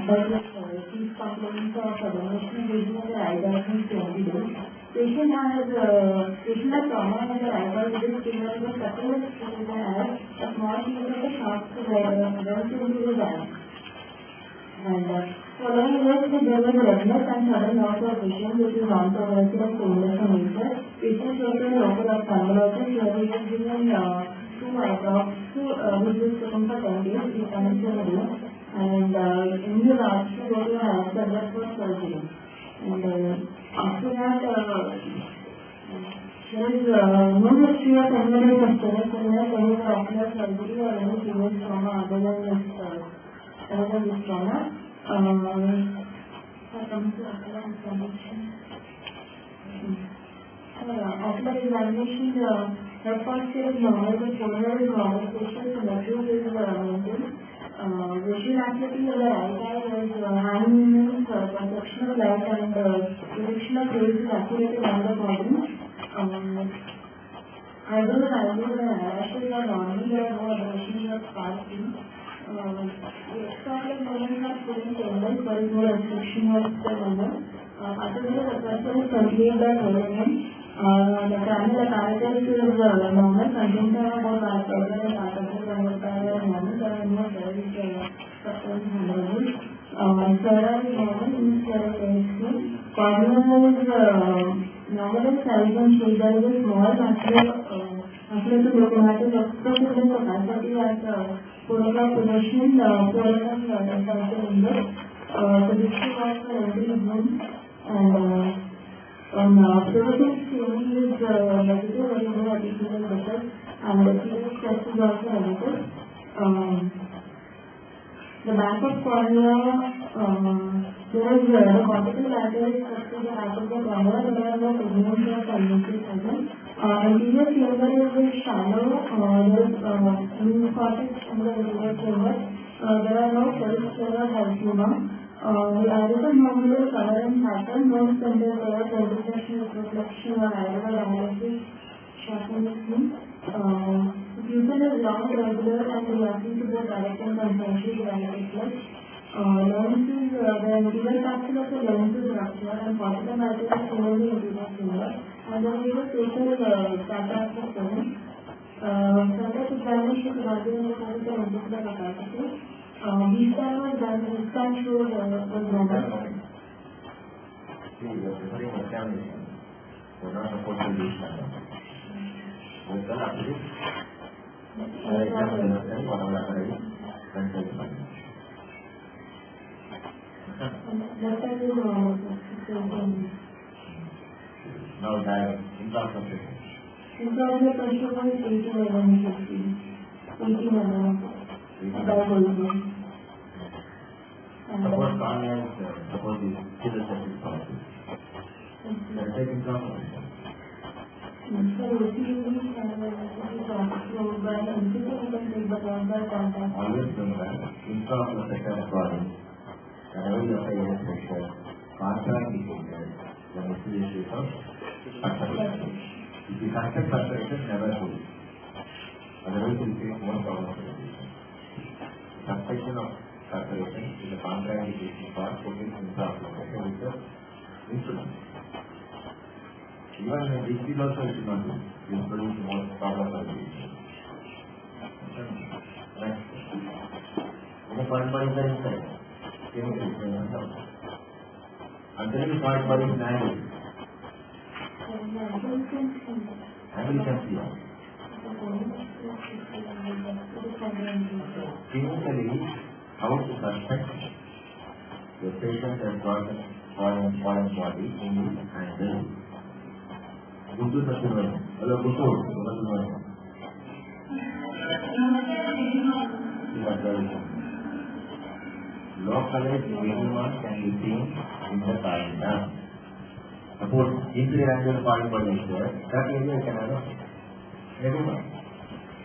chief complaints of emotional aging in the right eye since 20 days. Patient has trauma in the right eye with his finger with a couple of in the eye, a small piece of the shot runs into his eye. And following this, there was redness and sudden loss of vision, which is non-progressive and painless in nature. Patient went to a local ophthalmologist where he was given 2 eye drops, which was taken for 10 days, 3 times in a day. And he was asked to go to an eye surgeon for surgery. And after that, there is no history of any sustenance illness, any ocular surgery or any serious trauma other than this trauma. Ocular examination, head posture is normal, the shoulder is normal, facial symmetry is maintained. Visual acuity of the right eye is hand movements, perception of light and direction of rays is accurate around the body. Eyebrows and eyelashes are normal, there are no aberrations of sparking. The extraocular movements are full and painless, there is no restriction of the movement. Artificial aperture is 38 by 12 mm. The cranial apparatus is normal, conjunction of both bipolar and artificial are normal, there are no cells structures available. Sclera is normal, sclera is cornea is normal in size and shape. There is a small macular to locomotive extracellular capacity at foreground position, foreground central index. The district of the entry zone and fluorescein staining is negative, there is no additional defect, and the serious test is also negative. The back of cornea, there is the cortical lateral structure, the back of the cornea, there are no pigments or tendencies present. Anterior chamber is shallow, there is loose cortex in the anterior chamber, there are no cells, there are halcyon. The iris is normal color and pattern, no center there, intersection, reflection or iris analysis, shortening the skin. The pupil is long, regular and reacting to the direct and concentric reflex. Lens is, the anterior capsule of the lens is ruptured and cortical matter is seen in the anterior chamber. And there is a facial cataract of present. Cataract examination is also in the cortical ventricular capacity. These time was done, this time showed was normal. See, you are preparing examination. You are not supposed to use that. You have done after this? Examination, whatever happened, consult me. That time is normal. Now that intra-ocular. Intra-ocular pressure was 80/11/15. 80/11. Suppose cornea is, suppose the civil surface policy. That is intra-ocular. Always remember, intra-ocular pressure according, whenever you apply air pressure, contract behavior, the method of perspiration. If you contact perspiration, never do it. Otherwise, you will face more problems. Suspension of perspiration is a contraindication for putting intraocular pressure with the insulin. Even in disease also it is not good. It will produce more problems for the patient. Next. In a foreign body is inside. Chemical is out. Until the foreign body is angle. Angle you can see. Clinically, how to suspect the patient has got a foreign body in his angle. Butu Saturn, hello Butu, localized minimum can be seen in the cornea. Suppose inferior angle foreign body is there, that area you can have minimum.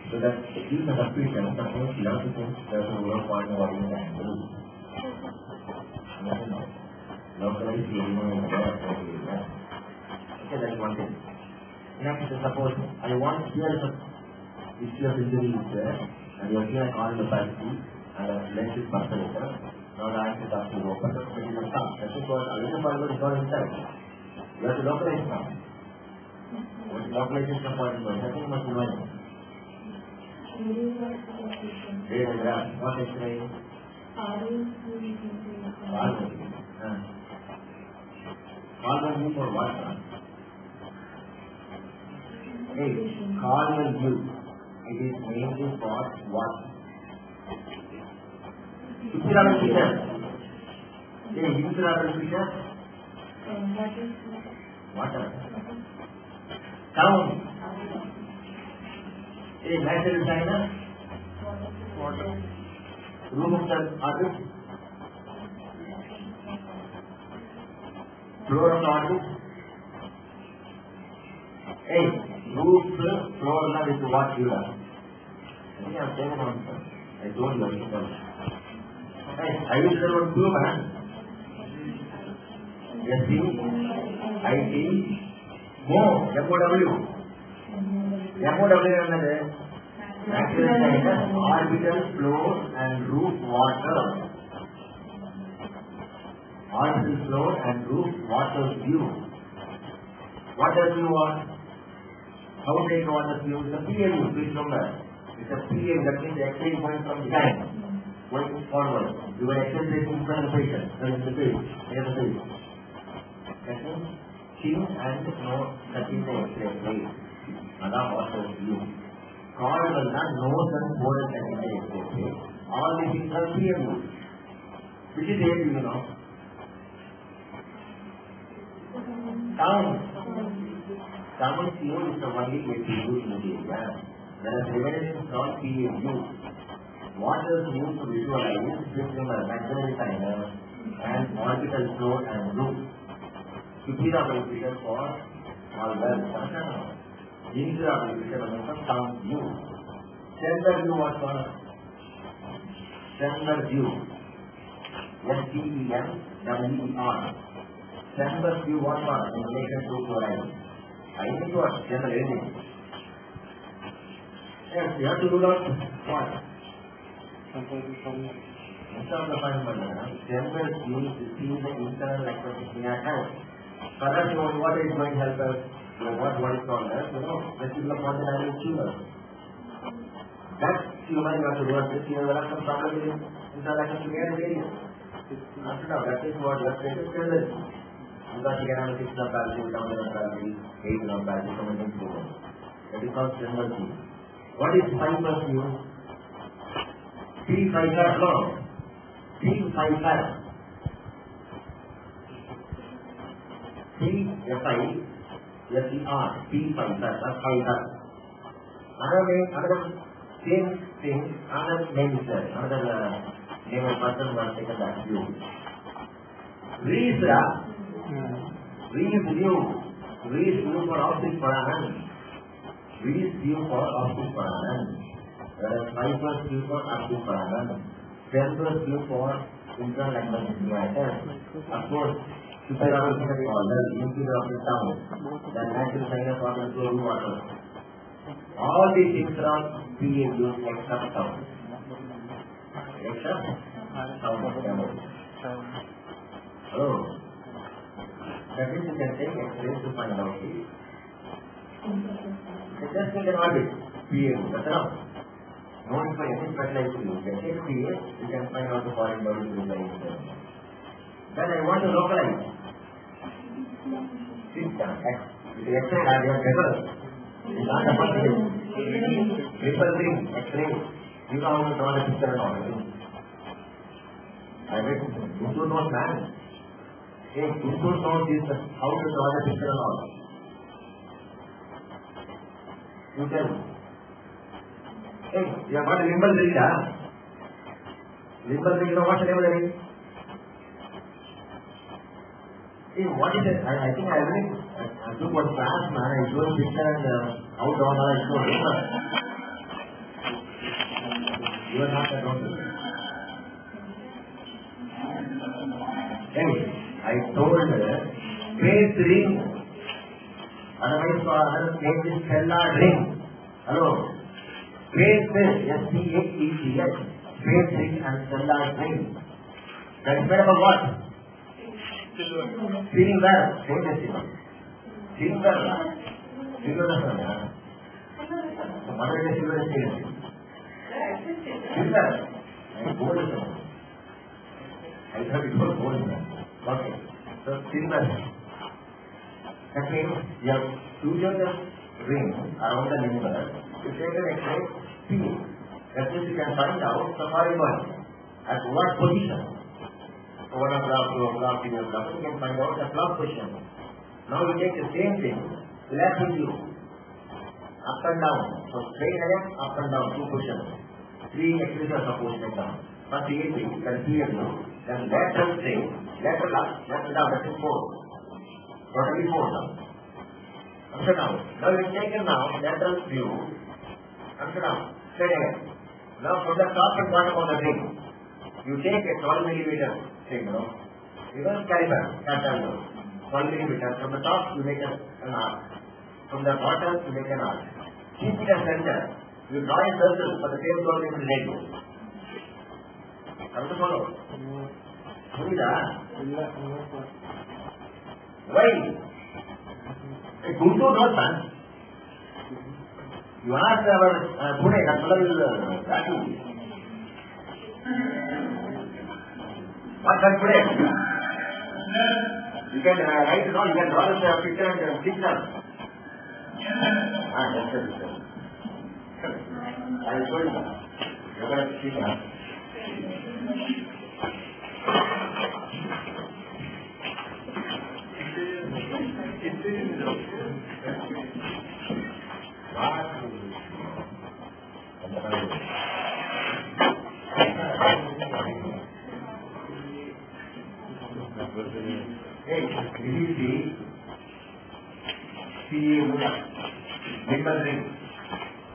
So that gives a suspicion, suppose you have to think there is a lower foreign body in the angle. Localized minimum is there. Okay, that is one thing. Next, suppose I want here the issue of injury is there, and you are here on the opacity, and the lens is perforated. Now the answer is up to you. Open the material come. That's because original particle is not inside. You have to localize now. What localization of particle? Nothing much knowing. What X-ray? Cardinal view for what? Hey, cardinal view. It is mainly for what? Intraocular feature. Hey, intraocular feature? Water. Sound. Hey, natural designer? Water. Room of the artist? Floor of the artist? Hey, roof, floor is what you are. I think I have taken on, sir. I told you, hey, I will say what two, man. SC, IT, MOW, MOW. MOW another natural designer, orbital, floor and roof water. Orbital, floor and roof water view. What does you want? How do you want the view? It's a PLU, please remember. It's a PLU, that means the X-ray going from behind, going forward. You will accelerate in front of the patient. That is the face, near the face. That means chin and nose touching the X-ray plate. That's what the view. Caudal nose and forehead touching the X-ray plate. All these things are PLU. Which is ALU, you know? Sound. Sound PLU is the only way to use in the area. Whereas revelation is called PLU. What does use to visualize system as natural designer and orbital floor and roof? Superior feature for all well. Inferior feature for sound view. Center view was for center view. STEMWER. Center view was for in relation to chloride. I think it was general aging. Yes, you have to rule out what? Instead of the final general view is to see the internal activity in our head. For that, what is going to help us? What is called as, vestibular quaternary tumor. That tumor you have to work with, you will have some problem with internal activity area. After that is what you have to do. Because you can have a 6 of value, 7 of value, 8 of value, so many things. That is called general view. What is fiber view? P5 no. P5 P-F-I-S-E-R P5 that's fiber. Another same thing, another name is there. Another name of person was taken that view. Rees view for optic paranan. Rees view for optic paranan. Whereas fiber view for optic paranan. Center view for internal activity. Of course, superior feature called the interior of the sound. The natural designer for the flow water. All these things are PLU except sound. Except sound. Hello. That means you can take X-rays to find out this. Just take an audit. PLU. That's enough. No need for any specialized view. You can take PLU. You can find out the foreign body through the X-ray. Then I want to localize. System X. With the X-ray, I have better. It's not a person. Triple ring, X-ray. You know how to draw the picture and all. I bet Guntur knows man. Hey, Guntur knows this, how to draw the picture and all. You tell me. Hey, you have got a limbal ring, huh? Limbal ring, you know what's the limbal ring? Hey, what is it? I think I took one class, man. I showed a picture and how drawn I showed. You are not that one. Hey, I told her, space ring. Otherwise, for others, name is stellar ring. Hello. Space, S-P-A-C-E-S. Space ring and stellar ring. That is made up of what? Silver. Silver. Same as silver. Silver. Silver is not. So mother is silver is silver. Silver. And gold is not. I thought it was gold. Okay. So silver. That means you have sutured the ring around the universe. You take an X-ray, see. That means you can find out the horizon at what position. 1 o'clock, 2 o'clock, 3 o'clock, you can find out the clock position. Now you take the same thing, lateral view, up and down. So straight ahead, up and down, 2 positions. 3 axes are supposed to down. First you can see a view, then lateral straight, lateral up, lateral down, that is 4. Totally 4 now. Answer now. Now you take it now, lateral view. Answer now. Straight ahead. Now from the top and bottom of the ring, you take a 12 millimeter thing, reverse caliber, 12 millimeter. From the top you make an arc. From the bottom you make an arc. Keep it as center. You draw a circle for the same 12 millimeter radius. How to follow? Why? A Guntur knows, man. You ask our Pune, that fellow will value. What's that Pune? You can write it down, you can draw the picture and picture. That's it. I will show you that. You're going to see that. Hey, this is the CA Nimble ring.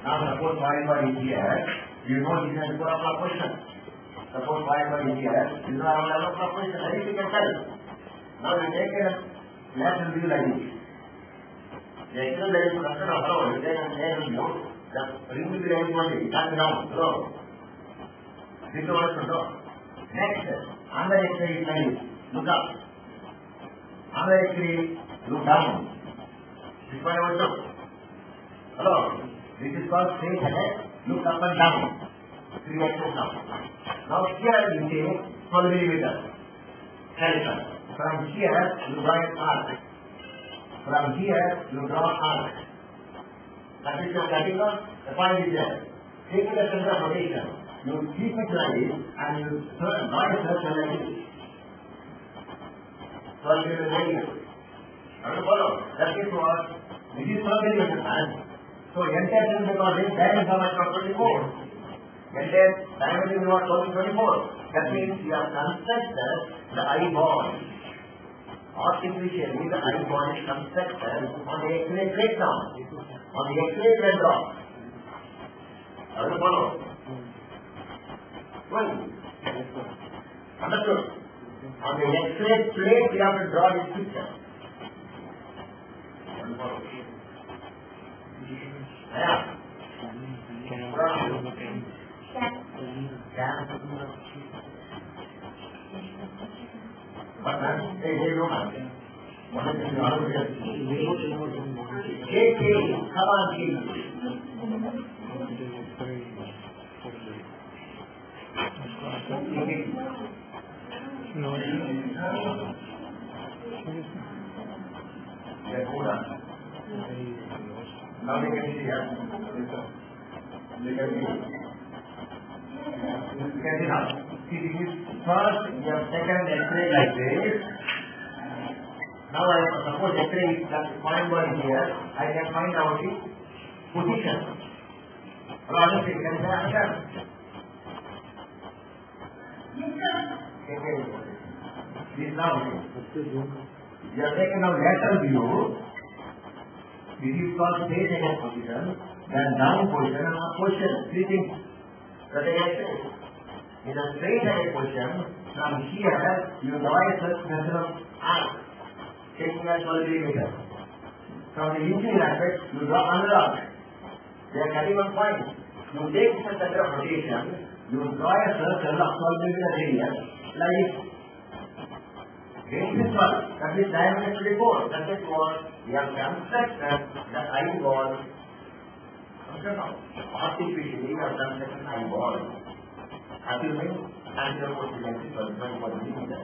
Now suppose y is here, you know this is a proper question. Suppose y is here, you know I will have a proper question. That is you can tell. Now you take a lateral view like this. The actual there is a question of how you take a lateral view, the ring will be like only, it can't be down, low. This is what you know. Next, another x-ray is like this. Look up. Another x-ray, look down. This one also. Hello. This is called straight ahead. Look up and down. 3 axes now. Now here you take 12 millimeter. Caliper. From here you draw an arc. From here you draw an arc. That is your cutting off. The point is there. Take the center of rotation. You keep it like this and you draw a circle like this. 12 millimeter radius. How to follow? That is what? This is 12 millimeter man. So entire thing because this diameter how much of 24. Entire diameter is about 24. That means you have constructed the eyeball. Artificially the eyeball is constructed on the X-ray breakdown. On the X-ray breakdown. How to follow? Well, understood? On the X-ray plate we have to draw this picture. How to follow? Yeah. But man, hey, no man. What is the other way? Come on, Now they can see here. They can see. You can see now. See, this is first you have taken the X-ray like this. Now I suppose X-ray is point by here. I can find out the position. Honestly, can you understand? This now you have taken now lateral view. This is called straight ahead position, then down position and up position. 3 things that I say. In a straight ahead position, from here you draw a circle of arc, taking a 12 millimeter. From the inching aspect, you draw another arc. They are cutting one point. You take the center of rotation, you draw a circle of 12 millimeter radius, like This one, that is diameter 24. That is what we have constructed the eyeball. Artificially, we have constructed an eyeball. Assuming angular force density was 1 millimeter.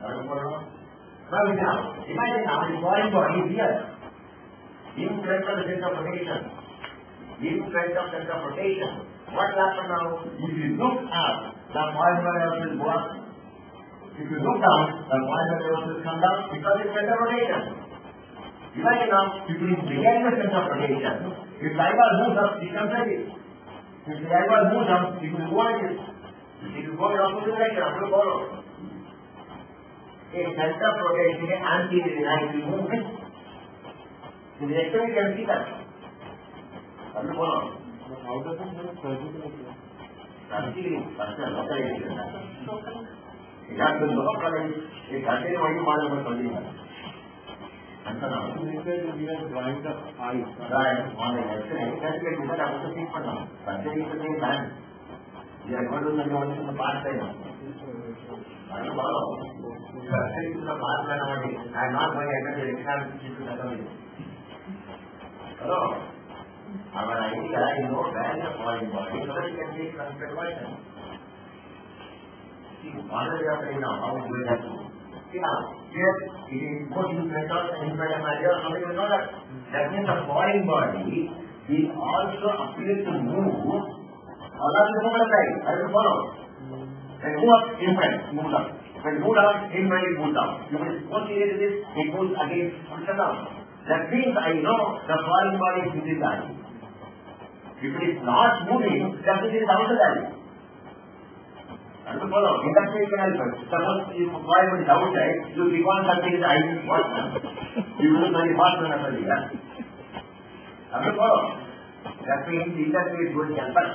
Now, imagine now the foreign body is here. In front of the center of rotation. In front of center of rotation. What will happen now? If you look up, the foreign body will go up. If you look down, the foreign body will come down because it's center of rotation. Imagine now, if you begin the center of rotation, if the eyeball moves up, it comes like this. If the eyeball moves up, it will go like this. If you go in opposite direction, it will follow. A center of rotation is anti-linear movement. In the extent you can see that. That will follow. But how does it have surgical approach? Surgically, localization. It has been localized. It has been only part of the surgery. You said we are drawing the eyes. Right, on the X-ray, that is a different approach to for now. Surgery is the same time. We are going to do only in the past time. I will follow. Surgery is the past time only. I am not going to enter the exam into the surgery. Hello? Our idea is no value of foreign body, so that we can take construct version. See, already we are saying now, how we have to. See now, here it is both inflator and inflator matter, something you know that. That means the foreign body will also appear to move along the movement side. I will follow. When move up, infrared, move up. When move down, infrared, it moves down. You will go serious with this, it moves again, push down. That means I know the foreign body is within the eye. If it is not moving, that means it is outside the eye. That will follow. In that way, you can help us. Suppose if the foreign body is outside, you keep on something in the eye, what? You will look very fast when I tell you that. That will follow. That means in that way it will help us.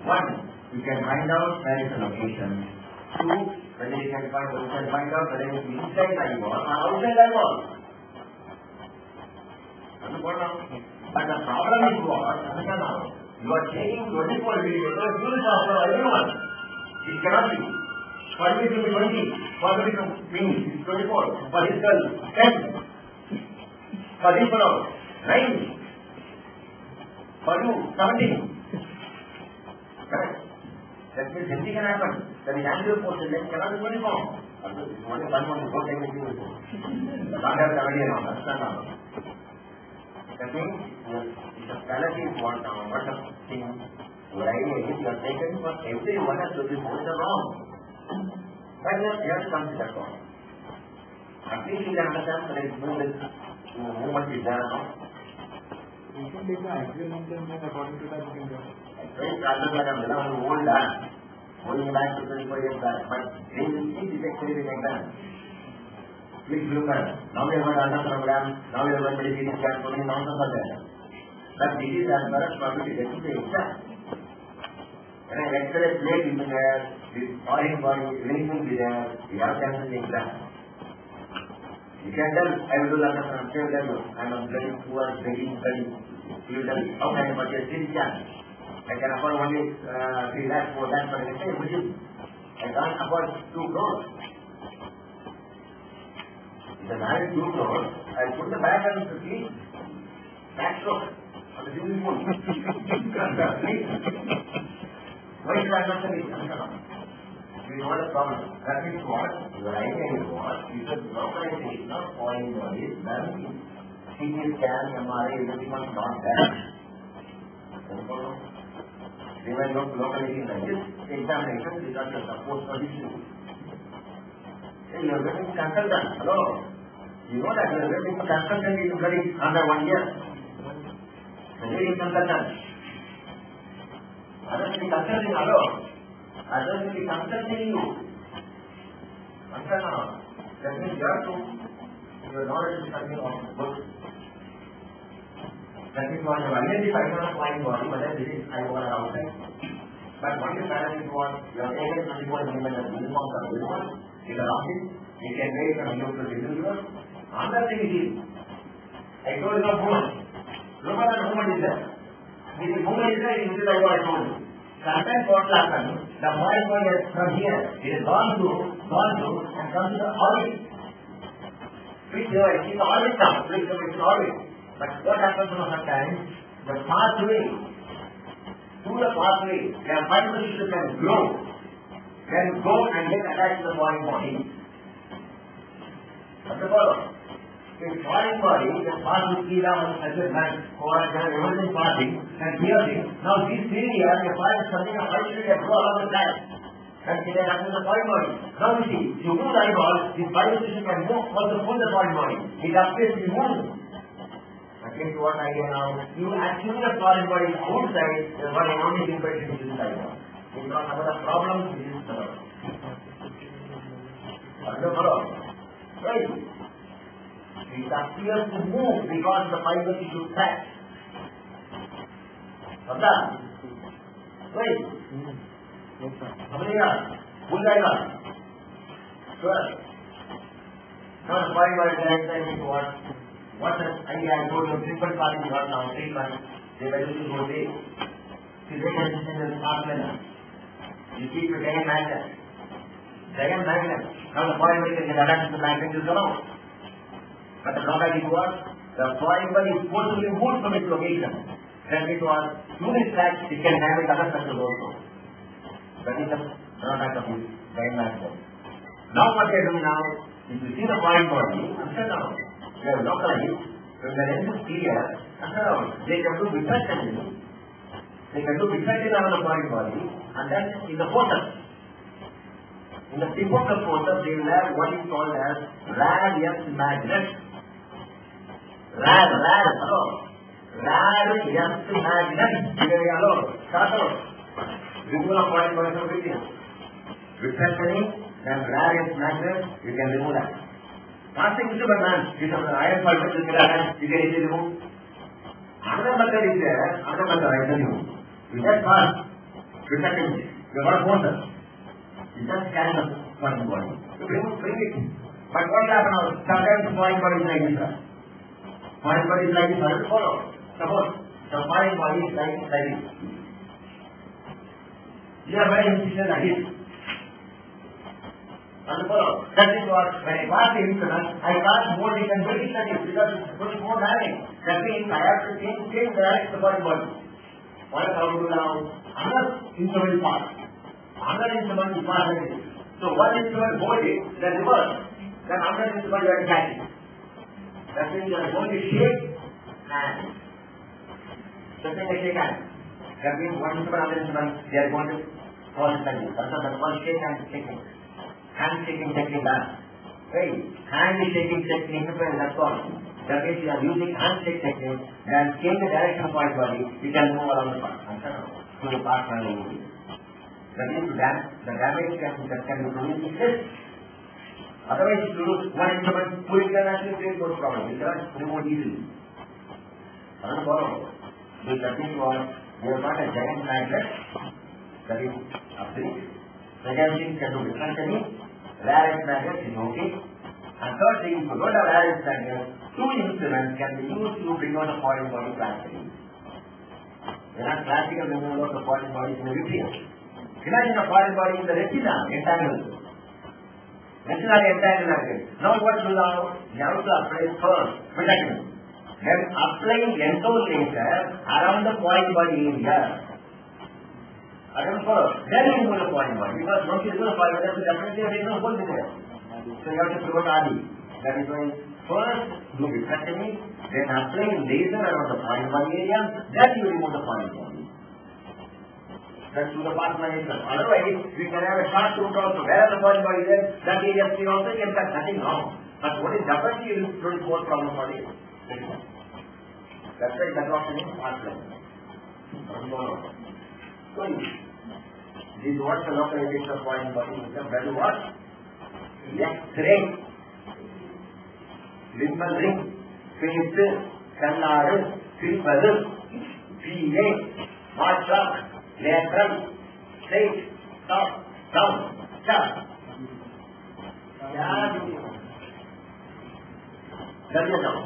One, you can find out where is the location. Two, whether you can find out whether it is inside the eyeball or outside the eyeball. But the problem is what? You are taking 24 millimeters, use for everyone. It cannot be. For me it will be 20. For me it means it's 24. For his girl, 10. For this fellow, 9. For you, 17. Correct? That means anything can happen. That is angular force length cannot be uniform. Only one more, don't take anything with you. Not have 70 now, that's not now. That means, if the fallacy is what the thing, your idea is you are taken for everyone has to be moving wrong. But you have to consider wrong. At least you can understand that it movement is there now. You can take the axial length and according to that you can do it. Very problem like I'm old going back to 24 years back, but they will see this actually like that. Please look at it. Now we have got another program, now we have got medical scan, so many nonsense are there. But this is as far as probability gets to the exam. When an X-ray plate will be there, this foreign body, everything will be there, we have to answer the exam. You can tell, I will do that after I'm saying that I am very poor, begging, you will tell me, how can I purchase this scan? I can afford only 3 lakhs, 4 lakhs, but I can say, which is, I can't afford 2 crores. If I married 2 crores, I'll put the bag on the seat, back stroke, on the swimming pool. Why should I not say it? You know the problem. That means what? Your idea is what? Is the localization of foreign bodies, then CT scan, MRI, everything was not there. They were not localizing like this. Examination because of support for issue. You are getting consultant. Hello? You know that you are getting consultant in bloody under 1 year. Very consultant. Others will be consulting, hello? Others will be consulting you. Understand? That means you have to, your knowledge is coming on book. That is what you identify on a flying body, whether this is eyeball or outside. But what you balance is what you are taken 24 millimeters of uniform or uniform, it allows it, you can vary from individual to individual. Another thing is, I told you about movement. Look at the movement is there. If the movement is there, it is like what I told you. Sometimes what happens, the foreign body is from here, it has gone through, and comes to the orbit. Which is the orbit now, which is orbit. But what happens sometimes, the pathway, through the pathway, the fibrous tissue can grow, can go and get attached to the foreign body. That's the follow. In foreign body, the path will see down on the man, or the emerging party, and hearing. Now this area, the find something of fibrous can grow along the line. And it has happened to the foreign body. Now you see, you move the eyeball, this fibrous tissue can move also pull the foreign body. It appears to be moving. Again, to what idea now? You actually the foreign body is outside, the body only impression is inside. It's not about the problem, it is the problem. Right? It appears to move because the fiber tissue cracks. Right? Right? Full dialogue. Sure. Now the fiber is like what? What idea I told you, triple party got now, 3 months. They were using to go away. See, they can send the partner. You keep your diamond magnet. Diamond magnet. Now the fiber can get attached to the magnet will come out. But the drawback is what? The fiber is forcibly moved from its location. Then it was, through this track, it can have it other structures also. That is the drawback of this diamond magnet. Now what they are doing now, if you see the foreign body, upside down. They are localized, when the lens is clear, they can do vitrectomy. They can do vitrectomy on the foreign body, and then in the focus. In the tip of the focus, they will have what is called as radius magnet. Radius magnet. Start out. Remove the foreign body from within. Vitrectomy, then radius magnet, you can remove that. Casting instrument man, this is an iron fiber, you can easily remove. Another method is there, I tell you. You just pass, vitrectomy, you have got a motor. You just carry the foreign body. You bring it. But what happens now? Sometimes the foreign body is like this. Foreign body is like this, I will follow. Suppose the foreign body is like this. You are very insistent like this. Follow. That is what, when I pass the instrument, I can't mold it and build it like this because it's going more dynamic. That means I have to change the direction of the body. What is how to do now? Another instrument pass. Another instrument is pass like this. So one instrument hold it, then reverse. Then another instrument you have to catch it. That means you are going to shake hand. Second they shake hand. That means one instrument, another instrument, they are going to fall like this. That's called shake hand shaking. Hand shaking technique done. Right? Hand shaking technique, that's all. That means you are using hand shake technique, then change the direction of my body, you can move around the part. To the part and move. That means the damage that can be produced is this. Otherwise, if you do one instrument, pull it can actually create those problems. You cannot remove easily. Another follow. This technique was, we have got a giant magnet, that is up to it. Second thing can do vitrectomy, radius magnet is okay. And third thing, if you don't have radius magnet, 2 instruments can be used to bring out the foreign body classically. There are classical removal of the foreign body in the vitreous. Imagine a foreign body in the retina, entangled. Retina entangled. Now what do you now? You have to apply first vitrectomy. Then applying laser around the foreign body area. I don't follow. Then you remove the foreign body. Because once you remove the foreign body, definitely there is no hole there. So you have to prevent RD. That is why first do vitrectomy, then apply laser around the foreign body area, then you remove the foreign body. That's to the part management. Otherwise, we can have a short route also. Where the foreign body is, that area is also can cut nothing wrong. But what is definitely will produce more problem for you. That's why that option is part management. So, this is what the localization of foreign body is. That is what? X-ray, limbal ring, face, kannadu, silver, VA, marshal, lateral, straight, top, down, chart. That is now.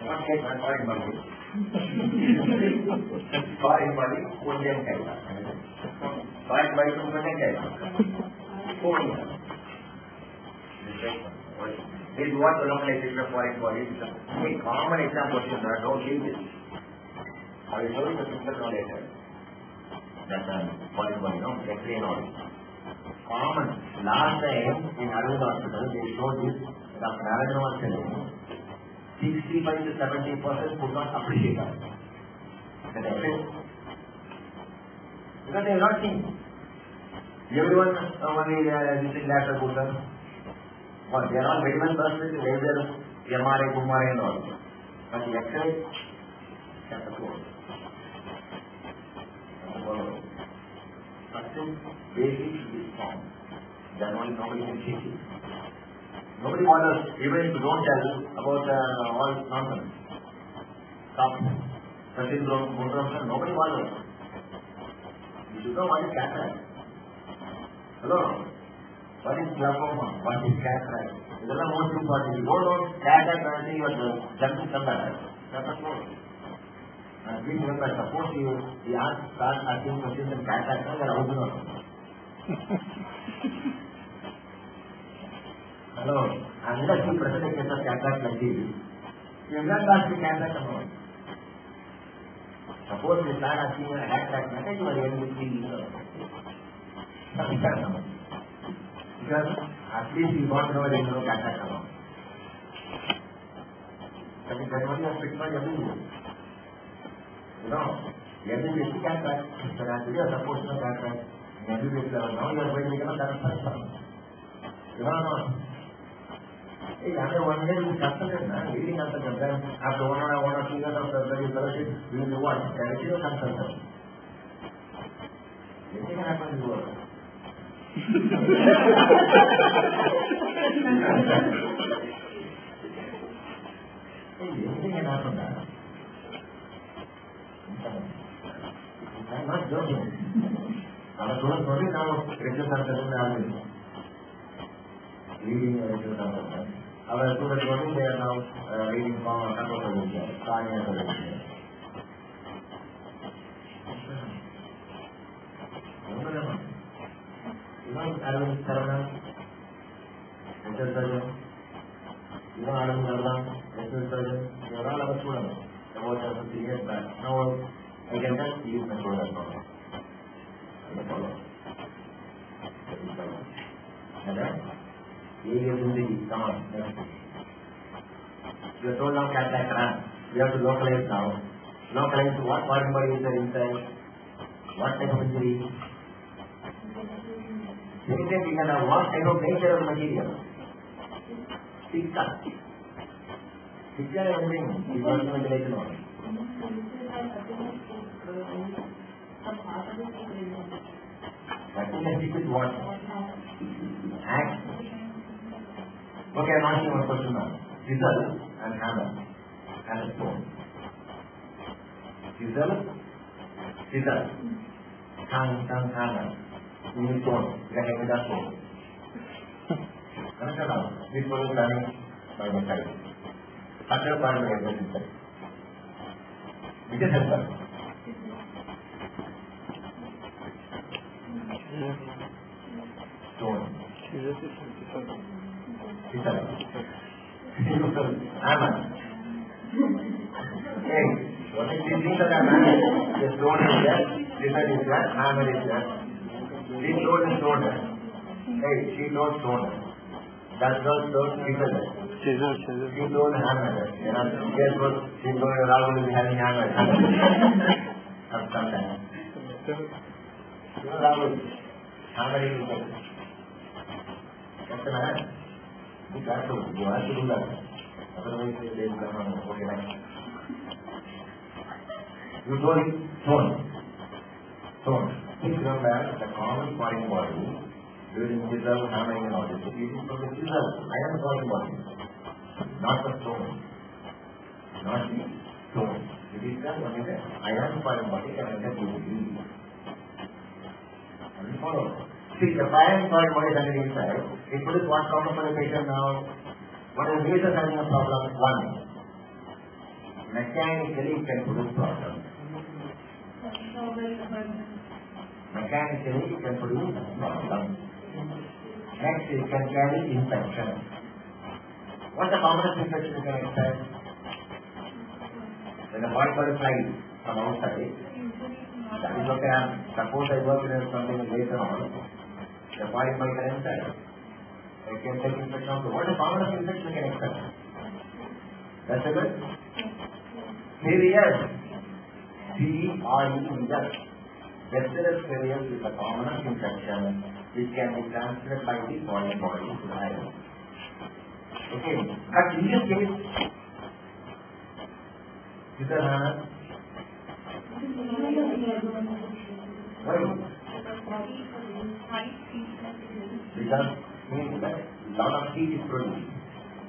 What case my foreign body? foreign body, Indian Kaila. Foreign body from Indian Kaila. This is what the localization of foreign body is. A common example is that don't leave this. I will show you the simple knowledge. That's a foreign body, no? X-ray knowledge. Common. Last time in Arvind Hospital, they showed this. Dr. Narayana was telling 65 to 70% could not appreciate that. That effect. Because they are not seen. Everyone only using that as good. But they are all very well versed with laser, MRI, MRI and all. But the X-ray, that's the code. First thing, basic is formed. Then only nobody can change it. Nobody bothers, even if you don't tell about all nonsense. Stop. Certain programs, nobody bothers. You should know what is cataract. Hello? What is glaucoma? What is cataract? These are the most important. If you don't know cataract, you are jumping somewhere. That's a problem. And please remember, suppose you start asking questions in cataract, you are out of it. Hello, unless you present a case of cataract like this, you will not ask the cataract about. Suppose you start asking a cataract, you are able to see because at least you don't know there is no cataract about. That is why you have picked my everything. You know, everybody is cataract, but actually you are supposed to know cataract. Everybody is now you are going to become a cataract. You know, after 1 year you consulted, really consulted. Then after 1 or 2 years of surgery, fellowship, you will do what? Directly you consulted. Anything can happen in the world. Anything can happen there. I am not joking. Our students only now regular consultation leading regular consultation. Our students only they are now reading from control solution, cardiac solution. You know Arvind Saravanan, dental surgeon. You know Arvind Saravanan, dental surgeon. They are all our students. About 50 years back. Now I can tell you can go that problem. Follow. And then area in come on, next. You are told now cataract run. We have to localize now. Localize what foreign body is there inside? What type of injury? Second, we can have what type of nature of material? Picture. Picture everything. Is also ventilation on. Ventilation is what? Act. Okay, I'm asking one question now. Chisel and hammer and a stone. Chisel, hammer, stone. You can have that stone. Understand now? This was done by my side. After a part of the exercise. Which is helpful. Stone. Hammer. Okay. What is this thing that I manage? The stone is there, chisel is there, hammer is there. This load is stone there. Hey, she load stone there. That load chisel there. She load hammer there. Guess what? She load Rahul is having hammer. Sometimes. You know Rahul, hammer is there. What's the matter? You have to do that. Otherwise, they will come on. Okay, next. You told it, stone. Please remember the common foreign body during chisel, hammering and all this. It is from the chisel, iron foreign body. Not the stone. Not the stone. It is just only the iron foreign body can enter easily. And follow. See, the iron foreign body is under inside. It produces what problem for the patient now? What is the reason having a problem? One, mechanically it can produce problem. mechanically it can produce problem. Next, it can carry infection. What's the commonest infection you can expect? When a white body flies from outside, that is okay. Suppose I work in something later on, the white body can inside. It can take infection also. What is the commonest infection you can expect? That's a good? Serious. C-R-E-S. Bacillus cereus is a commonest infection which can be transmitted by the foreign body to the iron. Okay. But in this case, Mr. Hannah, why? Because a lot of heat is produced,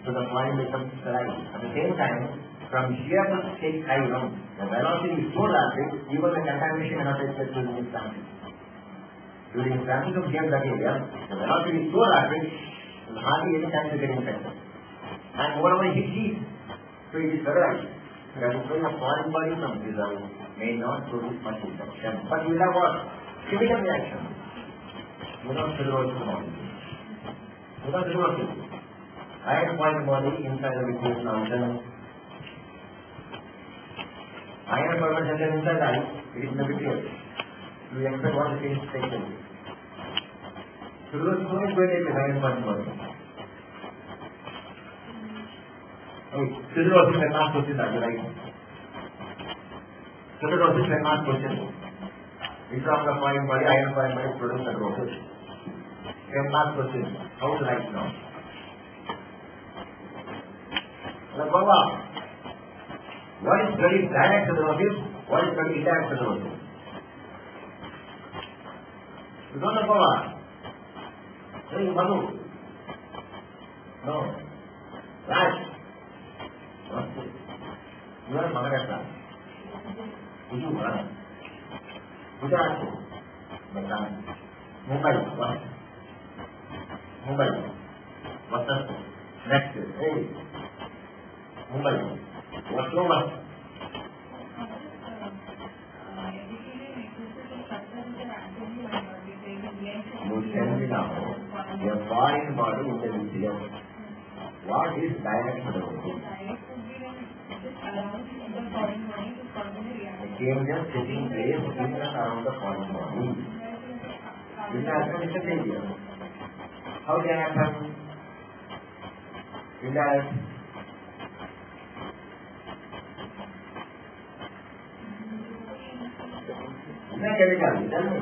so the fluid becomes sterile. At the same time, from here to take iron, the velocity is so rapid, even the contamination cannot take place during this transit. During the transit from here to that area, the velocity is so rapid, there is hardly any chance to get infected. And moreover, heat, so it is sterile. That is why a foreign body from result may not produce much infection. But we have what? Chemical reaction. Without cellulose molecule. Without cellulose. Iron foreign body inside the liquid mountain. Iron permanent center inside the ice, it is negative. We expect what the change takes place. Cellulose is going to take the iron foreign body. Cellulose is a mass question, right? Cellulose is a mass question. It's from the foreign body, iron foreign body produce cellulose. A mass question. How to write now? What is very direct cellulose? What is very indirect cellulose? You don't know Baba? Hey, Madhu. No. Raj. You are Maharashtra. You are Gujarat. Mumbai. What? Mumbai. What's that? Next. Hey. Mumbai. What's over? You tell me now, your foreign body in the museum, what is direct cellulose? The changes taking place in and around the foreign body. This happens in the failure. How can it happen? Indirect. Chemical, tell me.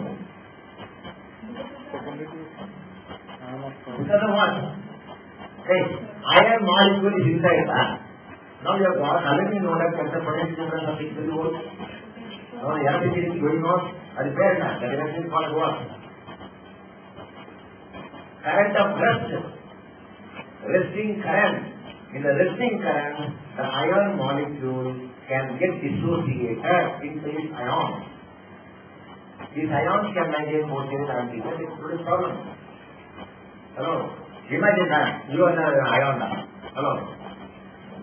Because of what? Hey, iron molecule is inside that. Now you have got aluminum node and potential difference of 6 volts. Now the electricity is going on at the bare time. The direction is called what? Current of rest. Resting current. In the resting current, the iron molecule can get dissociated into its ions. These ions can maintain motion and it produces problem. Hello? Imagine that. You are the ion now. Hello?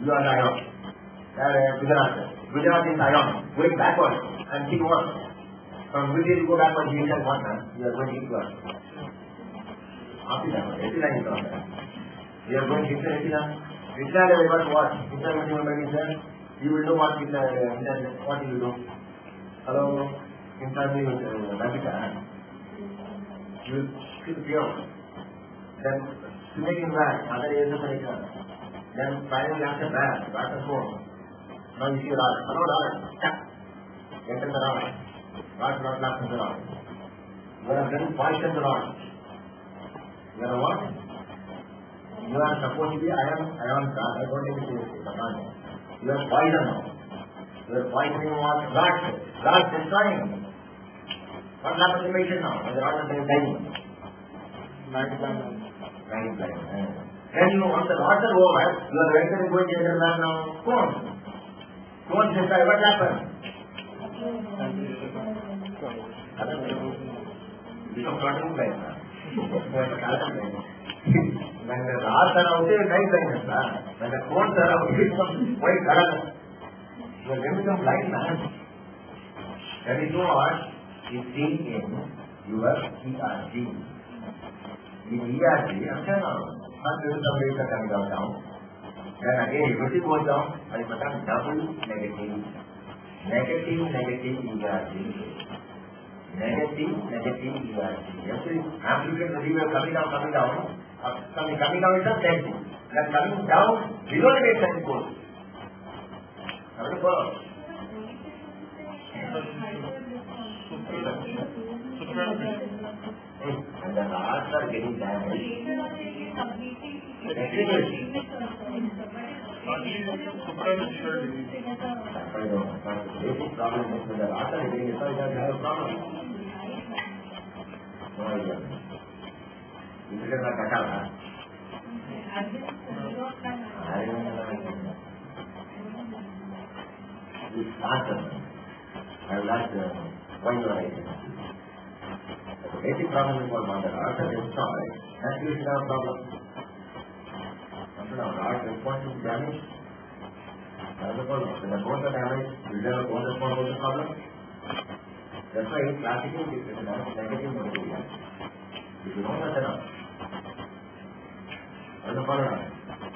You are the ion. Gujarat. Gujarat is ion. Going backward and keep what? From which you go backward, you can what? You are going eastward. After that, retina is on that. You are going into retina. Retina level but what? You will know what what you will do. Hello? Internally with Ravita, you will feel pure. Then swimming in back, other areas of the retina. Then finally after that, back and forth. Now you see Raj. Hello Raj. Enter the Raj. Raj not left in the Raj. You are very poised in the Raj. You are what? You are supposed to be iron Raj. I don't need to say it. You are poison now. You are poisoning what? Raj destroying. What happens to the patient now? When the Raj is dying. Night blind. Then you want the Raj are over, you are ready to go and enter that now. Don't destroy. What happens? Become starting blind. When the Raj are out there, night blind. When the cones are out there, become white color. You are going to become blind man. That is what is seen in your ERG. In ERG, understand now, some rates are coming down. Then again, everything goes down, I become double negative. Negative ERG. Negative ERG. Every amplitude receiver coming down, coming down is a negative. Then coming down, below the baseline goes. How to follow? And the rods are getting damaged. Basic problem is when the rods are getting destroyed, they have a problem. No idea. You should have got that out. This answer, I will ask why you are writing. The basic problem is when the rods are destroyed, that is the problem. After the rods respond to damage, that is the problem. When the bones are damaged, will there a bone respond to the problem? That's why classical is written as negative material. If you know that enough. That is the problem.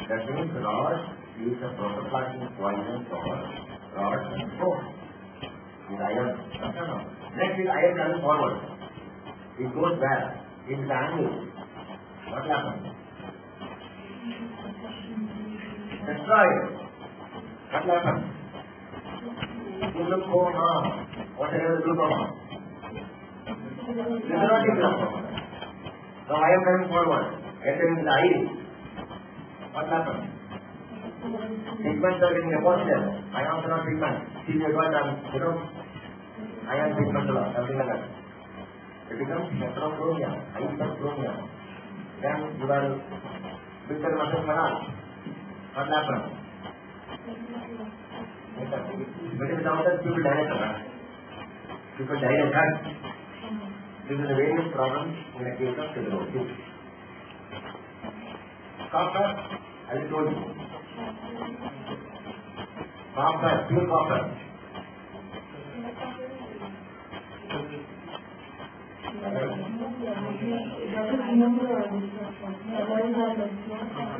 That means rod is a protoplastic poison for rod and bone. With iron. Next is iron coming forward. It goes back in the angle. What happens? Destroyed. What happens? Glaucoma. What is glaucoma? Nephrotic glaucoma. So iron coming forward. Entering the eye. What happens? Pigments are getting deposited. Ions are not pigments. See, you got iron pigments or something like that. It becomes heterochromia, hyperchromia. Then you are bitter muscle canal. What happens? But without that, people die. People die. This is the various problems in the case of sclerosis. Copper, I told you. Copper, pure copper.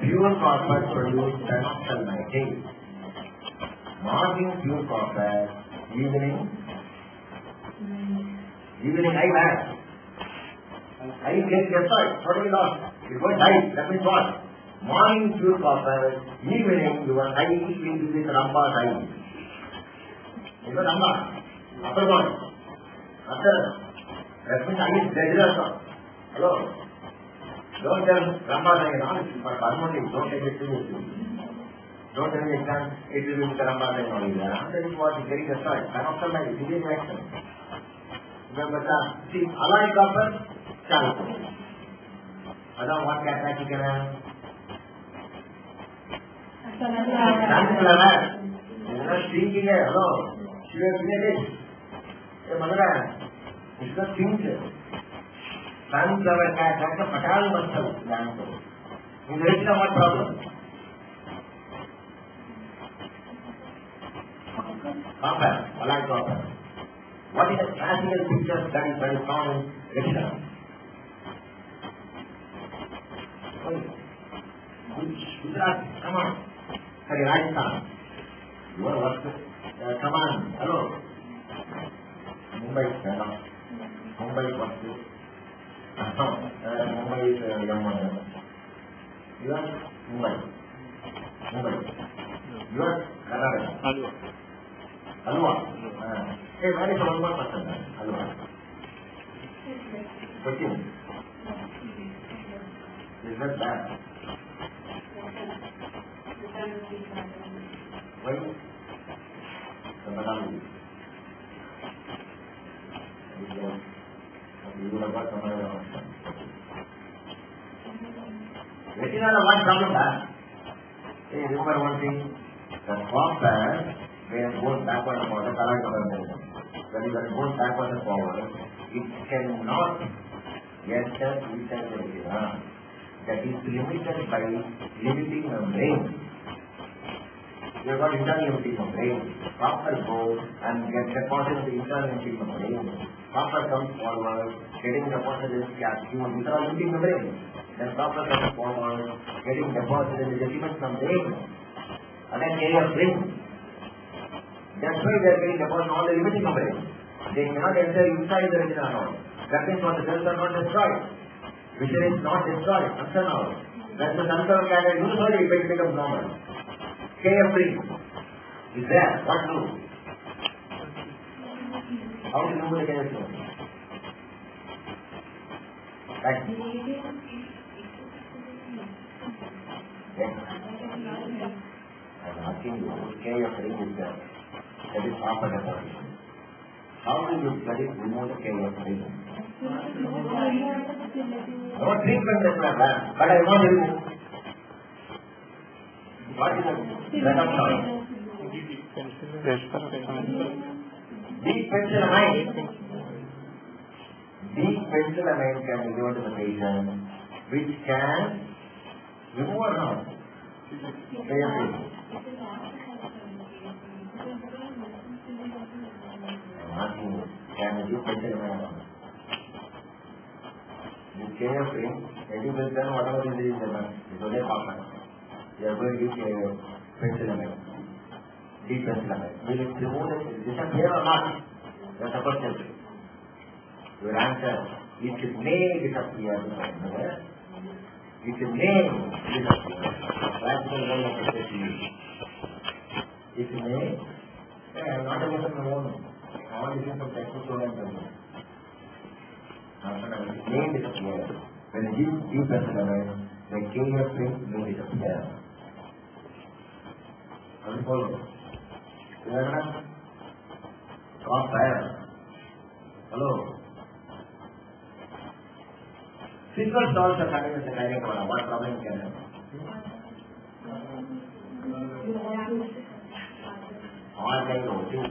Pure copper produces phenoxyl nitrate. Morning pure copper, evening I have. I get destroyed, totally lost. It won't die, that means what? Morning pure copper, evening your eye will be with Ramba's eye. You know Ramba? Upper body. After that means eye is dead also. Hello? Don't tell Ramba's eye, no, it's for permanently, don't take it seriously. Don't tell me exam, it will be with Ramba's eye only. That is what is getting destroyed. Phenoxyl nitrate, serious reaction. See, alloy copper, charcoal. Other what cataract you can have? Sunflower. You are not thinking, hello, you have seen it. Hey, Madara, it's not thinking. Sunflower cataract, a fatal muscle. In the rest of what problem? Copper, alloy copper. What is the classical picture that is found in retina? Gujarat, come on. Sorry, Rajasthan. You are what? Come on, hello. Mumbai, Mumbai, what? Mumbai is young one. You are Mumbai. You are Karnataka. Halwa. Hey, where is one more person? Halwa. Cochin. Is that bad? Why? Somebody. You will have got somebody else. Retina is one problem, hey, remember one thing. The copper, when it goes backward and forward, when it goes backward and forward, it cannot enter inside the retina. That is limited by limiting the brain. You have got internal emptying of brain. Copper goes and gets deposited in the internal emptying of brain. Copper comes forward, getting deposited in the capsule. These are all emptying the brain. Then copper comes forward, getting deposited in the sediments from brain. And then carrier brain. That's why they are getting deposited all the limiting of brain. They cannot enter inside the retina at all. That means what the cells are not destroyed. Vision is not destroyed until now. When the central can use only, it becomes normal. Carefree is there. What to do? How to remove the carefree? Right. Yes. I am asking you, carefree is there. That is half a deposition. How do you study remove the carefree? No treatment is not that, but I want to remove. What is the circumstance? Deep penicillamine. Deep penicillamine can be given to the patient, which can remove or not? I'm asking you, can you give penicillamine or not? You carefree, edible then whatever is in the mind, it's only half. You are going to give penicillamine, deep penicillamine. Will it remove it? Disappear or not? That's the question. Your answer, it may disappear. It may disappear. That's the one of the question. It may. I am not a person alone. All this is from technical and it may disappear. When you give deep penicillamine, the carefree may disappear. Follow. Copper. Hello. Silver salts are coming as a kinetics. What problem can have? Organosis.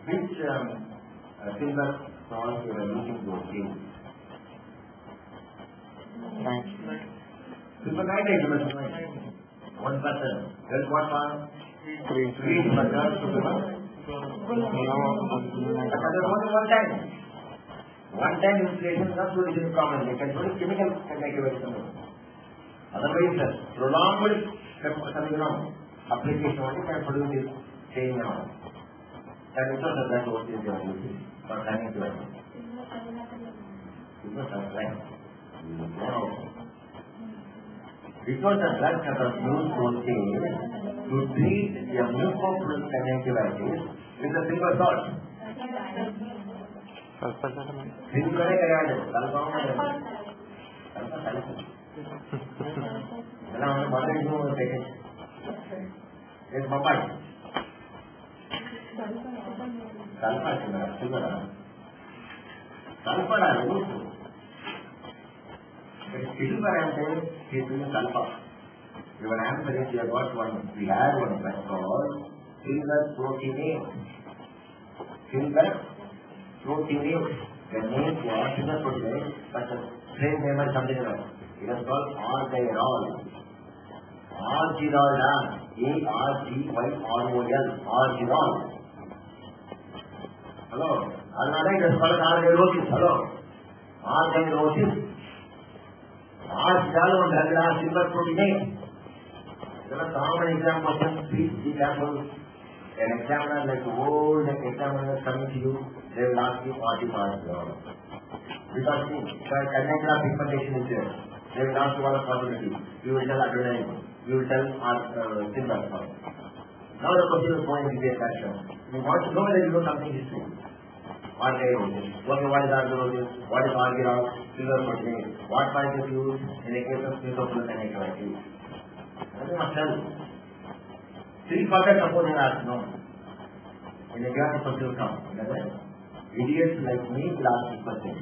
Which silver salts you are using to obtain? Silver nitrate you must know. 1%. Here's what one? 3. But there's only one time. One time installation is not solution problem. They can produce chemical connectivity. Otherwise, prolonged application only can produce this same amount. That is also that what is your using for connectivity. Because of that. Because the drug has a used to treat the mucopolysaccharides with the silver salt. Silver is silver and sulfur. Your answer is you have got one. We had one that's called silver proteinase. Silver proteinase. The name was silver proteinase, but the same name is something else. It is called Argyrol. Argyrol. A-R-G-Y-R-O-L. Argyrol. Hello. Another it is called Argyrosis. Hello. Argyrosis. Argyrol and silver proteinase. There are common exam questions. Please be careful. An examiner like old examiners coming to you, they will ask you what is Argyrol. Because connective pigmentation is there. They will ask you what are possibilities. You will tell adrenaline. You will tell silver. Now the question is going to be a question. You want to know whether you know something history. Argyrosis. Okay, what is argyrosis? What is Argyrol? Silver proteinase. What might is used in the case of mucopolysaccharides? You must tell. 3 further suppose you ask no. In the class question will come. Idiots like me will ask this question.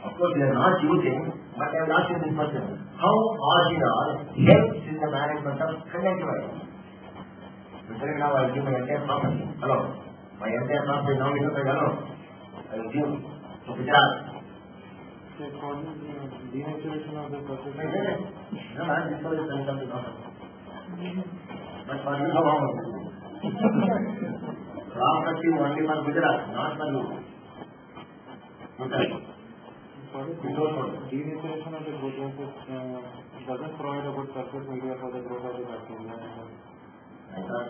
Of course, they are not using, but I will ask you this question. How Argyrol helps in the management of conjunctivitis? Because now I will give my entire property. Hello. My entire property now is hello. I will give. So, Gujarat. Denaturation of the process. No, man, this one is something else. But for you, how much? Property only for Gujarat, not for you. Sorry, denaturation of the growth doesn't provide a good surface media for the growth of the bacteria. I thought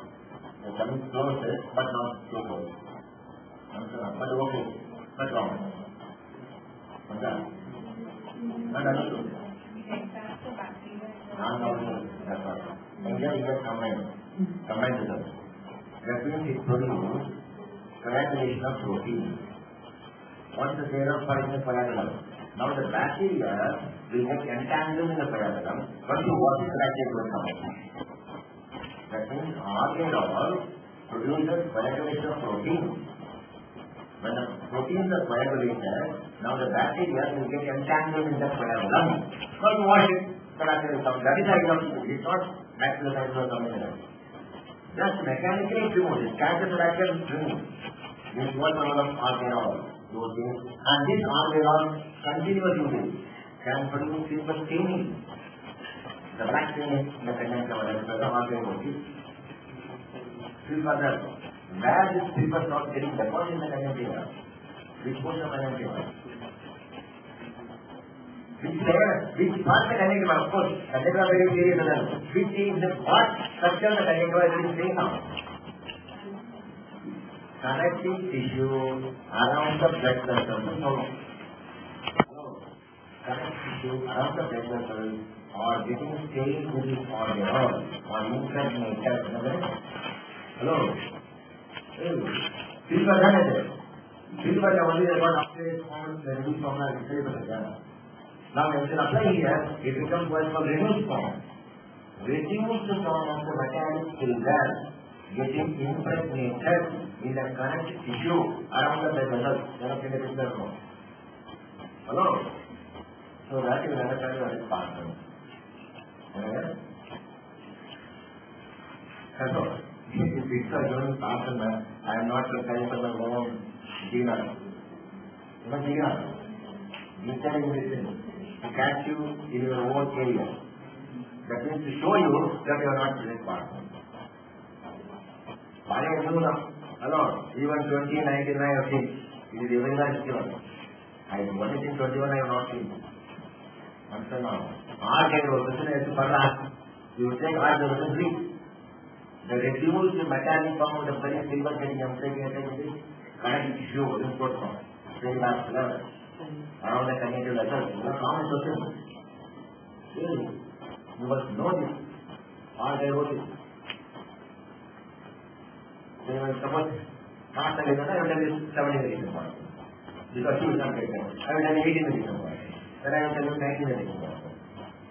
you're coming closer, but not so close. But okay, but wrong. Okay. But understood. That's all. And here you get combined results. That means it produces coagulation of protein. What is the theorem for the coagulum? Now the bacteria will get entangled in the coagulum, but you watch the bacteria will come out. That means organelle produces coagulation of protein. When the proteins are coagulated, now the bacteria will get entangled in the coagulum. So you watch it, the bacteria will come. That is how you have to do it. It's not bacterial cycle or something like that. Just mechanically it removes it. Cancer bacteria is removed. This is what one of organelle. And this organelle continuous usage can produce simple staining. The black staining in the conjunctiva, that is the organelle. Further, where this paper starts getting deposited in the conjunctiva, which portion of conjunctiva? Which layer, which part of the conjunctiva, of course, conjunctiva very serious, which is the what structure of the conjunctiva is saying now. Connective tissue around the blood vessels. Connective tissue around the blood vessels are getting stained with this organelle or impregnated. Hello? Silver done it. Silver only about after form, the reduced form is silver. Now when you apply here, it becomes what is called reduced form. Reduced form of the metallic silver getting impregnated in the connective tissue around the blood vessels. Hello? So that you will understand what is partner. Hello? If it's a given partner, I am not preparing for the wrong Gina. Gina, this time you listen. To catch you in your own area. That means to show you that you are not the partner. Why I do now? Hello, even 20, 19 I have seen. It is even that given. I only in 21 I have not seen. Answer now. R can go, listen as for that. You take R the reduce. The reduced metallic form of the very silver getting impregnated with this connective tissue is good form. Very last level. Around the conjunctiva vessels. It's a common question. Really, you must know this. R I wrote it. Suppose past I will tell you 70 million points. Because you will not get that. I will tell you 18 million points. Then I will tell you 19 million points.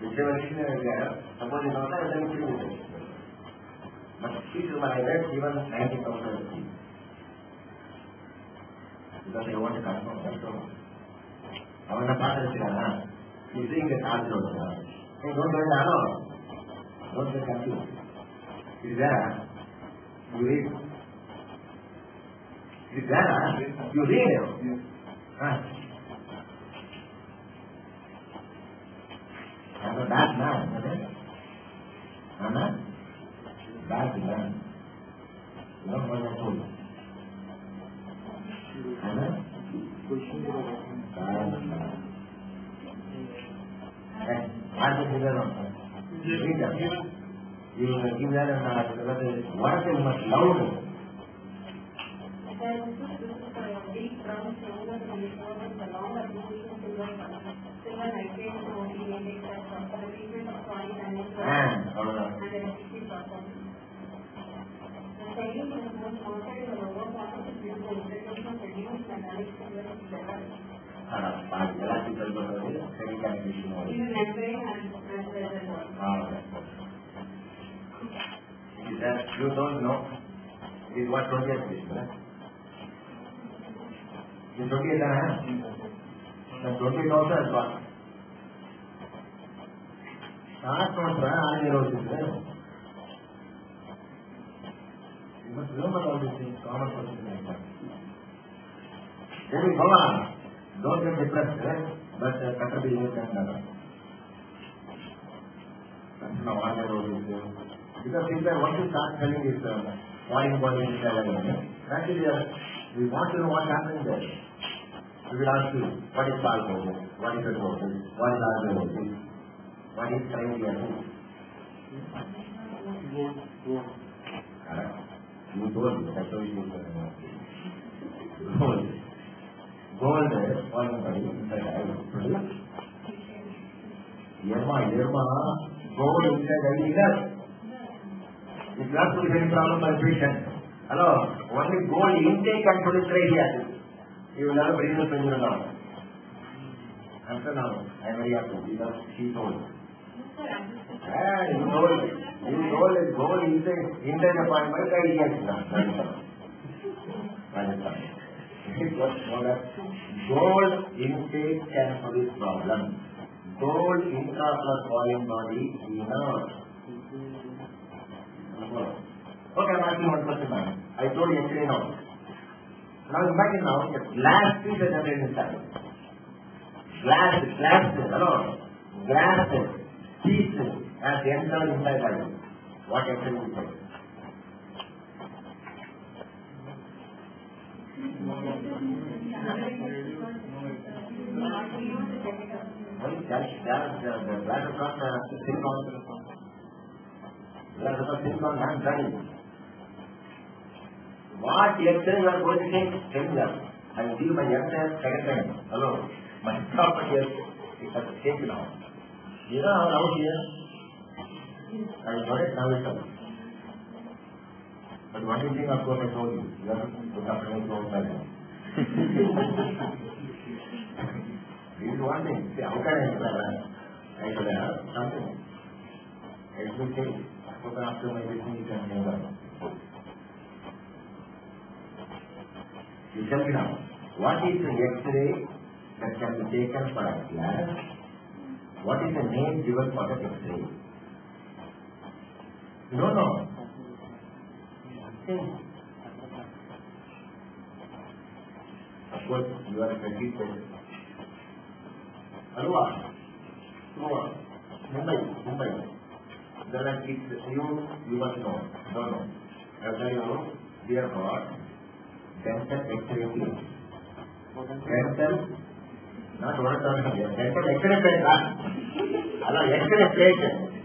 Whichever issue I have, suppose you know that, I will tell you 3 million. But see to my read even 90,000 rupees. Because I want to confirm that. I want to pass it. You think the cards are there. Hey, don't go in the hour. Don't get confused. It is there. You read. It is there. You read it. I'm a bad man, isn't it? I'm a bad man. You don't know what I told you. I'm a bad man. Why did you get on? Read that. You can give that and what is much louder? Deep brown silver along the silver nitrate protein index for the treatment of chronic and the disease process. The second is most concentrated in the lower part of the glucose, introduction of reduced metallic silver in the liver. Even membrane and reservoir. You don't know. It is what 20 years is, right? You 20 years are then 20 also has got. Start from you must remember all these things, common process like that. Then go on. Don't get depressed, but better be late than never. That's now all the road is there. Because if once you start telling this foreign body actually we want to know what's happening there. We will ask you, what is alcohol? What is alcohol? What is alcohol? What is triangle? You told me, that's why you gold. Gold is foreign body inside eye. Yerma, gold inside eye enough. It's not to be any problem for patient. Hello, only gold intake can produce radiation. You will have a very good pleasure now. Answer now. I am very happy because she told. You told is gold intake appointment, I yes now. Gold intake can produce problem. Gold intra plus foreign body enough. Okay, I'm asking one question now. I told you yesterday now. Now imagine now, a glass piece is generated inside. Glass pieces as entered inside body. What actually we say? Well, the glass of got silicon. Glass of silicon and drying. What lecture you are going to take? Tell me that. I will give my lecture second time. Hello. My property is at stake now. You know how out here? I got it now itself. But one thing of course I told you. You have to put up any clothes like that. This is one thing. See, how can I explain that? I should have something. I should say, after my listening you can never. You tell me now, what is the X-ray that can be taken for a glass? What is the name given for the X-ray? You don't know. Of course, you are a practitioner. Alua, Mumbai. Then I keep you must know. Don't know. I'll tell you, dear God. Dental X-ray plate. Dental, not what I'm talking about. Dental X-ray plate. X-ray plate.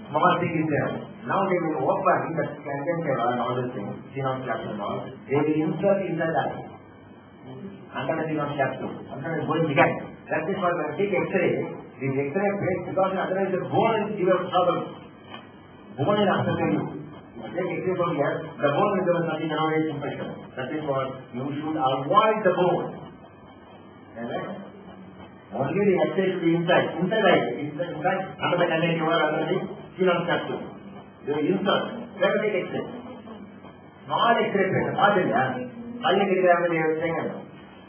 Small thing is there. Now they will open the tangent and all these things. Xenon capsule and all. They will insert inside that. Under the xenon capsule. Under the bone began. That is why when I take X-ray, the X-ray plate, because otherwise the bone will give us trouble. Bone is after you. Take X-ray from here, the bone will give us nothing around infection. That is what you should avoid the bone. Only the X-ray should be inside under the connective or under the xenon capsule. They will insert. Let us take X-ray. Small X-ray plate.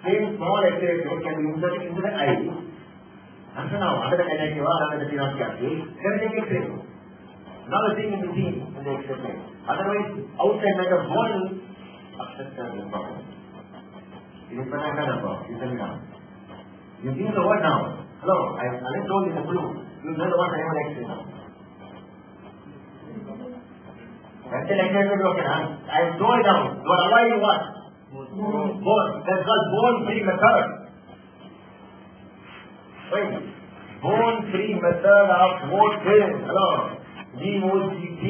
Same small X-ray plate can be inserted into the eye. Answer now, under the connective or under the xenon capsule. Let us take X-ray. Now the thing is seen in the X-ray plate. Otherwise, outside like a bone upset the problem. It is when I heard about. You tell me now. You give the word now. Hello, I told you the blue. You know the word I have X-ray now. That's the X-ray plate okay now. I have told you now. You are avoiding what? Bone. That's called bone-free method. Wait. Bone-free method of voting. Hello. BOGT.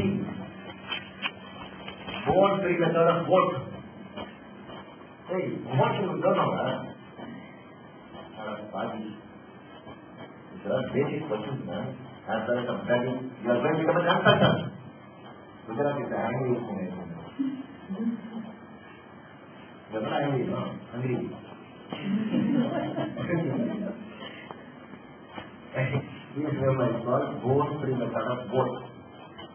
Bone-free method of vote. Hey, what you don't know, huh? These are basic questions, man. As far as I'm studying, you are going to become a consultant. Gujarat is angry with me. You are not angry, no? Hungry. This is what I call bone-free method of vote.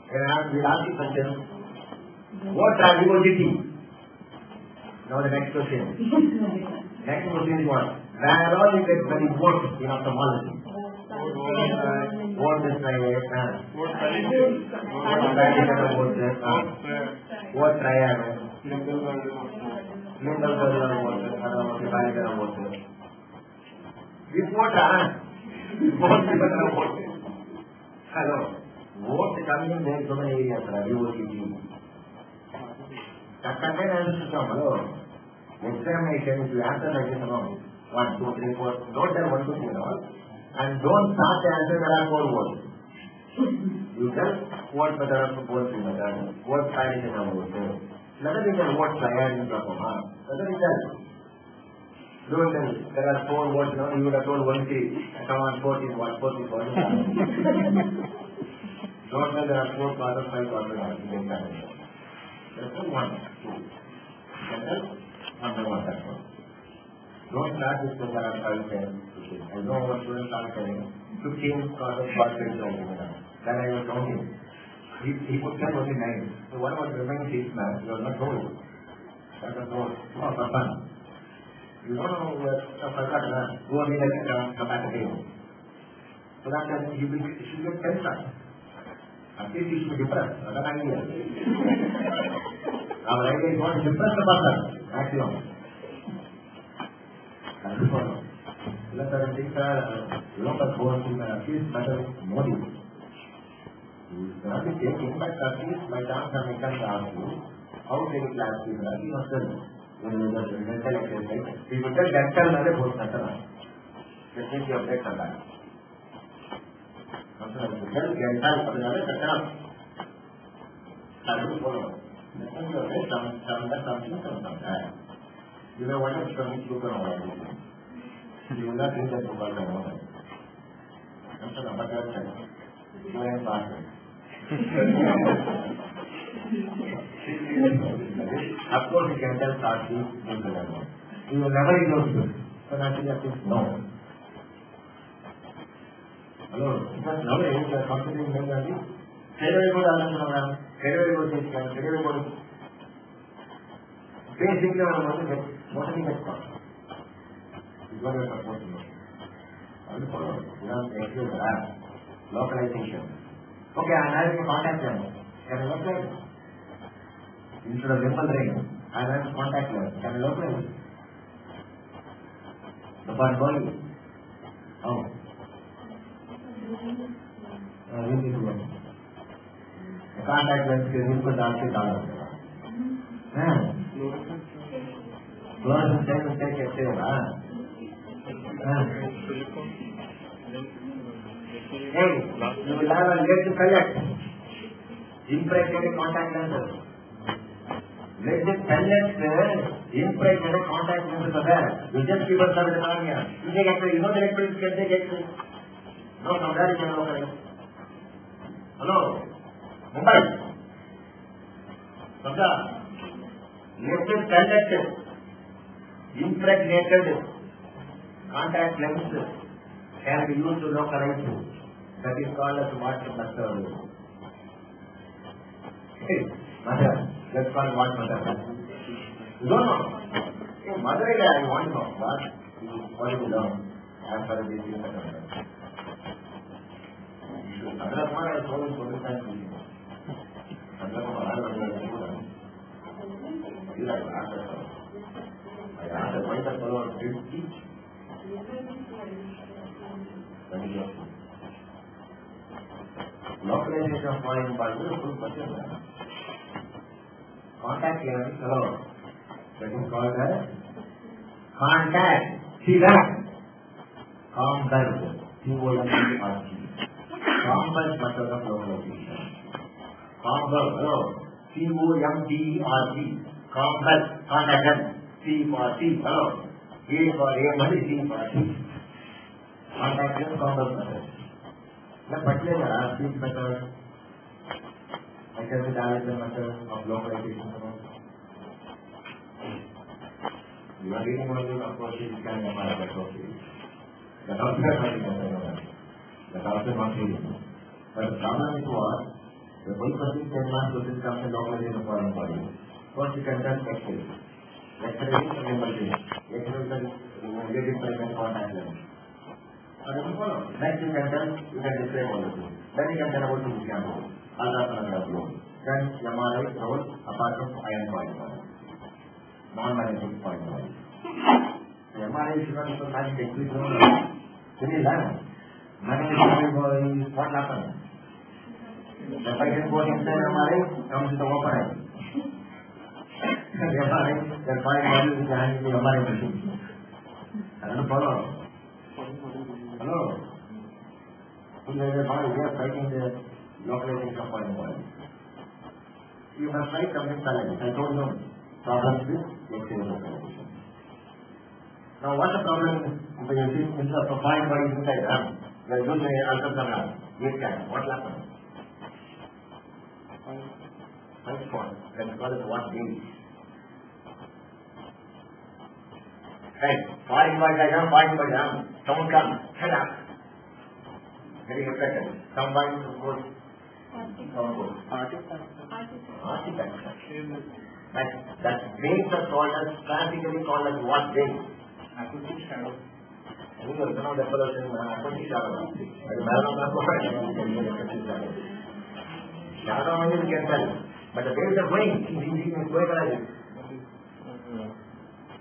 And we'll ask you question. What are VOGT? Now the next question. Next question is what? Where all you get many votes in ophthalmology? Vote is triad. Vote triad. Lingual valvular vote. This vote, vote. Hello. vote coming in there so many areas, VOCT. Content analysis, hello. Examination, if you answer like this, 1, 2, 3, 4, don't tell 1, 2, 3, and don't start the answer, there are 4 words. You just what method of support method, what side is about it. Let me tell what side is about. Let me tell. Don't tell. There are 4 words now. You would have told 1, 3. Come on, 4 is 1, 4 is 1. Don't tell there are 4 quarters, 5 quarters. That's 1, 2. Settle. Number 1, that's one. Don't start with the there are 5, 10, 15. I know what students are saying. 15 quarters, 5 quarters. Then I was counting. He put that only 9. So what about the remaining 6 man? You are not told. That was told. Oh, for fun. You don't know where the forgotten man. Go and come back again. So that time you should get 10 stars. At least you should be depressed. That's an idea. Our idea is not to depress the person. Maximum. That's the problem. Let us think lot of goals in at least better motive. You have to take impact at least by chance and I can ask you how to take a class you must tell when you are mental exercise. You will tell dental and both better. Let me update on that. Tell dental better. That will follow. Let me update something. You know what is coming to the world. You will not think that you are the one. I'm sorry, but that's it. You are faster. Of course, you can tell start to do the level. You will never use this. So naturally, I think no. Hello, because now you are considering me only. Very good answer, very good system, very good. Basically, I want to get what is it called? Is what you are supposed to know. I will follow. You have to exclude localization. Okay, I am having a contact lens. Can I localize it? Instead of simple ring, I am having a contact lens. Can I localize it? The part body. How? Really good one. The contact lens is input डालते डालो. हैं? Fluorescent test में कैसे होगा? Hey, you will have a lead to select. Impregnated contact lenses. Let the select impregnated contact lenses are there. You just keep us with the cornea. You take X-ray. You know the electric can take X-ray. No, from there you can look at it. Hello? Mumbai? Samjha? Let the select impregnated contact lenses can be used to localize it. That is called as what method. Hey, mother. That's called what method. You don't know. Hey, mother, I want to know. What do you learn? As far as this is concerned. Other one I told you for the time. Other one I told you. I asked why the follower didn't teach. Localization of foreign body is full question. Contact lens, hello. That is called as contact. See that? Converge. C-O-M-B-R-G. Converge method of localization. Converge, hello. C-O-M-B-R-G. Converge. Contact lens. C for C, hello. A for A, money C for C. Contact lens, converge method. The particular speech method, I can be the method of localization. You are reading one of those, of course, you can be my method. That also is not method. That also not reading. But the problem is what? The whole person can not do this comes in localization of foreign body. First you can tell X-ray. X-ray is a emergency. X-ray is a related primary contact lens. Next you can tell, you can describe all of this. Then you can tell about the scan role, ultrasonograph role. Then MRI role apart from iron point. Non-magnetic point. The MRI is not even magnetic. Please don't know. Can you learn? Magnetic point is what happens? The fighting force inside हमारे comes to open. The five bodies in the hand of हमारे machine. I don't follow. Hello. So there is a body. We are fighting the localization of foreign body. You must fight something challenge. I told you problems with external localization. Now what's the problem when you see instead of foreign body inside them? You are using ultrasound. Yes, can. What will happen? Fight for. Let's call it what means. Right. Foreign body diagram, foreign body diagram. Someone comes. Head up. Very effective. Combined to put artifact. Right. That veins are called as, classically called as what veins? Acoustic shadow. You know the fellow saying acoustic shadow. Shadow only we can tell. But the veins are going. He is going like this.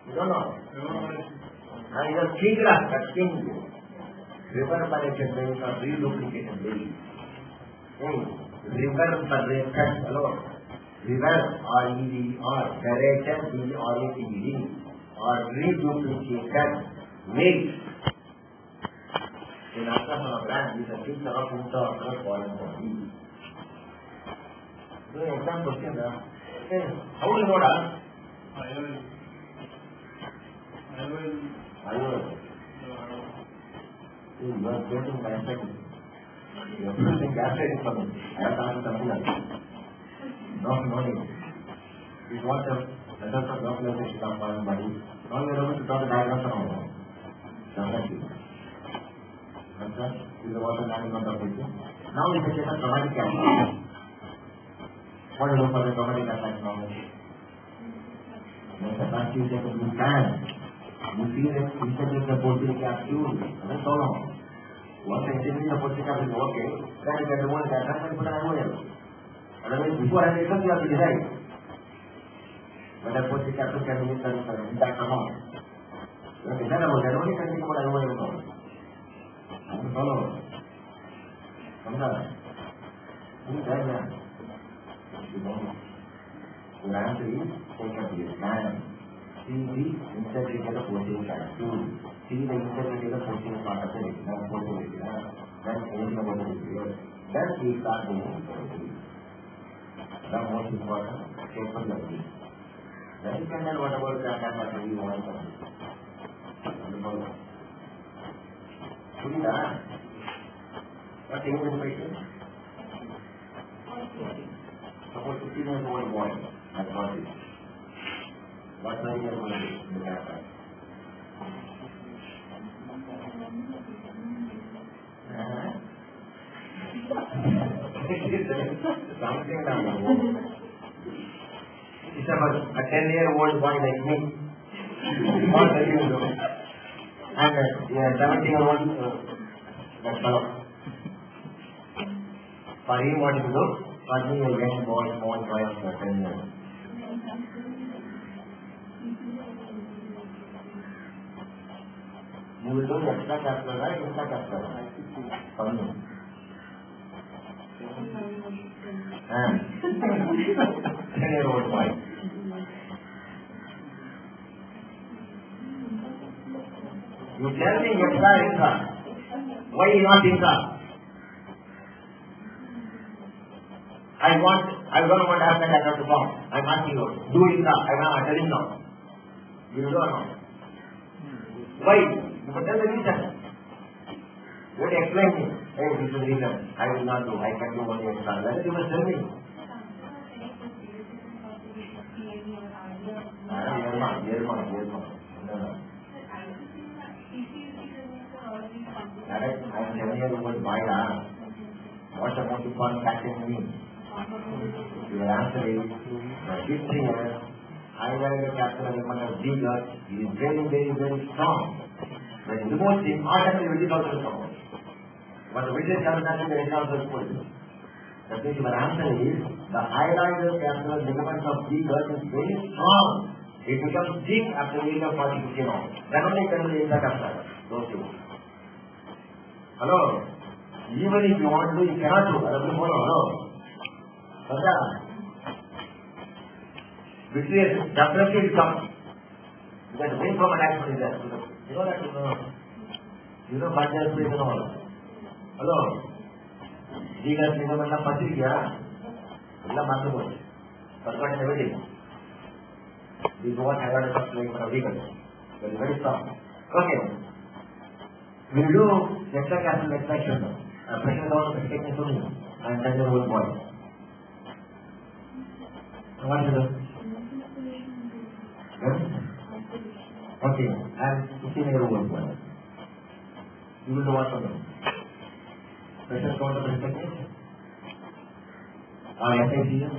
You don't know. And you are king glass, that's king. Reverberated veins or reduplication veins. Reverberated, hello. Reverb, R-E-V-R, berated, B-R-A-T-E-D, or reduplicated veins. In ultrasonogram, is a picture of intraocular foreign body. So, exam question, how do you know that? I will. You are getting gastric. You are producing gastric for me. I have done something else. No need. This was the result of localization of foreign body. Now you are able to draw the diagrams around them. This is what the diagram of the picture. Now we take a traumatic attack. What do you do for the traumatic attack now? When the past you take a blue can. You see that insert the porcine capsule. That's so long. Once I insert the porcine capsule, okay, then you can remove the attack and put an IOL. Otherwise, before I take you have to decide whether porcine capsule can be used in that amount. You have to decide about that. Only can think about IOL now. You follow? Who is that man? You don't know. Your answer is take up your scan. See the integrated porcine capsule. See the integrated porcine part of it. Then anything about the material. Then we start doing it. The most important, paper level. Then you can tell what about that matter you want to do. Put it on. What thing is the patient? Suppose 15 years old boy has got it. What are you going to do in the lab? Something like it's about a 10-year-old boy like me. What are you doing? And a 17-year-old that fellow. For him, what to do? For me, a young boy, small boy of 10 years. You will do the extra capsule, right? Extra capsule. For me. 10-year-old boy. You tell me extra. Why not intra? I don't want to have that I have to form. I'm asking you. Do intra. I'm telling now. You do or not? Why? You can tell the reason. You have to explain me. Hey, this is the reason. I will not do. I can do only extra. Then you must tell me. I'm 10-year-old boy. What's the most important factor in me? Your answer is, my 15 years, highlighted capital element of D gut is very, very, very strong. When you remove it, automatically it is also strong. But the witness has nothing to account for full. That means your answer is, the highlighted capital ligament of D gut is very strong. It becomes thick after the age of 40-50 now. Then only can be in the capital. Those two. Hello? Even if you want to, you cannot do. Hello? Which is definitely come. Because the main from attachment is there. You know that? You know what their space and all. Hello? ಈಗ ನಿಮ್ಮನ್ನ ಪತ್ರಿಕೆಯಾ ಎಲ್ಲ ಮಾತುಗಳು Forgotten everything. We go on have a play for a vehicle. Very, very strong. Okay. We will do vector capital extraction. Pressure down the technique only. And then the whole body. What is it? Yes? Okay. And 15 year old body. You will do what for them? Pressure down the technique. SICM.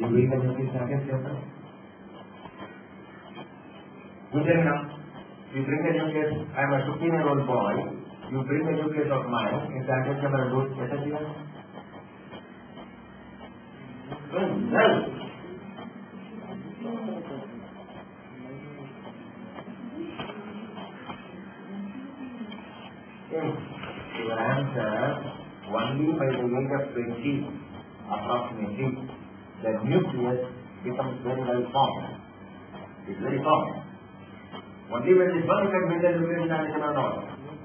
You bring the nucleus target center. You tell me now, you bring the nucleus, I am a 15-year-old boy, you bring the nucleus of mine, in target camera road, SICM? Well. Your answer, only by the age of 20, approximately, the nucleus becomes very well formed. It's very formed. Only when this one can build the nucleus mechanism or not.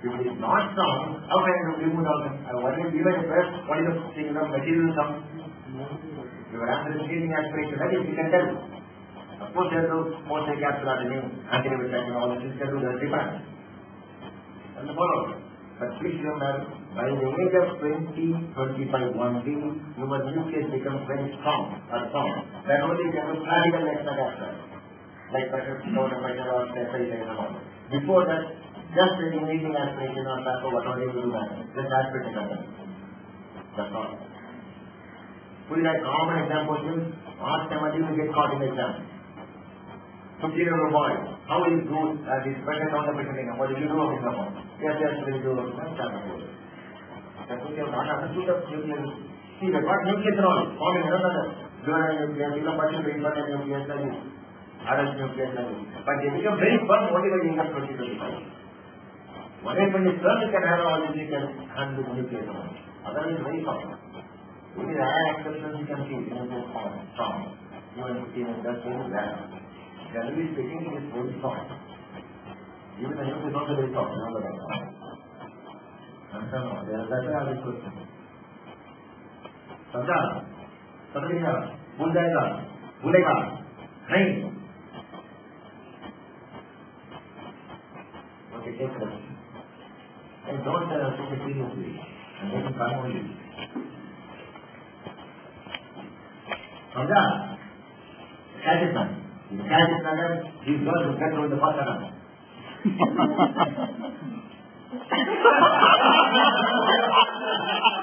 If it is not strong, how can you remove all this? What is given first? What is the thing of material sum? Your answer is breathing aspiration. That is, you can tell. Of course, there are those most capsules are new, anti-repetation, all this is can do the different. And the follow. But please remember, by the age of 20-25 only, your nucleus becomes very strong or formed. Then only you can do classical extragastroid, like pressure, or SI and all. Before that, just breathing aspiration or taco, whatever you do that, just aspirate it. That's all. Put it like common example is, ask somebody to get caught in the exam. 15-year-old boy, how will you do this pressure down the pressure? What did you do in the home? Yes, will do. That's what you have not understood of nucleus. See, the what nucleus are all forming another. Dual nucleus, partial nucleus, adult nucleus. But they become very firm only by the age of 20-25. When is firm, you can have all this, you can handle the nucleus. Otherwise, very firm. Only the rare exceptions you can see, nucleus form strong. Even 15 that's very rare. Generally speaking, it is very strong. Even the nucleus is also very strong. Remember that. That's why I will put it. समझा? समझ गया? भूल जाएगा? भूलेगा? नहीं? Okay, take it. And don't take it seriously. And make it fun only. समझा? Catch it man. If you catch it man, these girls will get on the first round. Ha ha ha ha!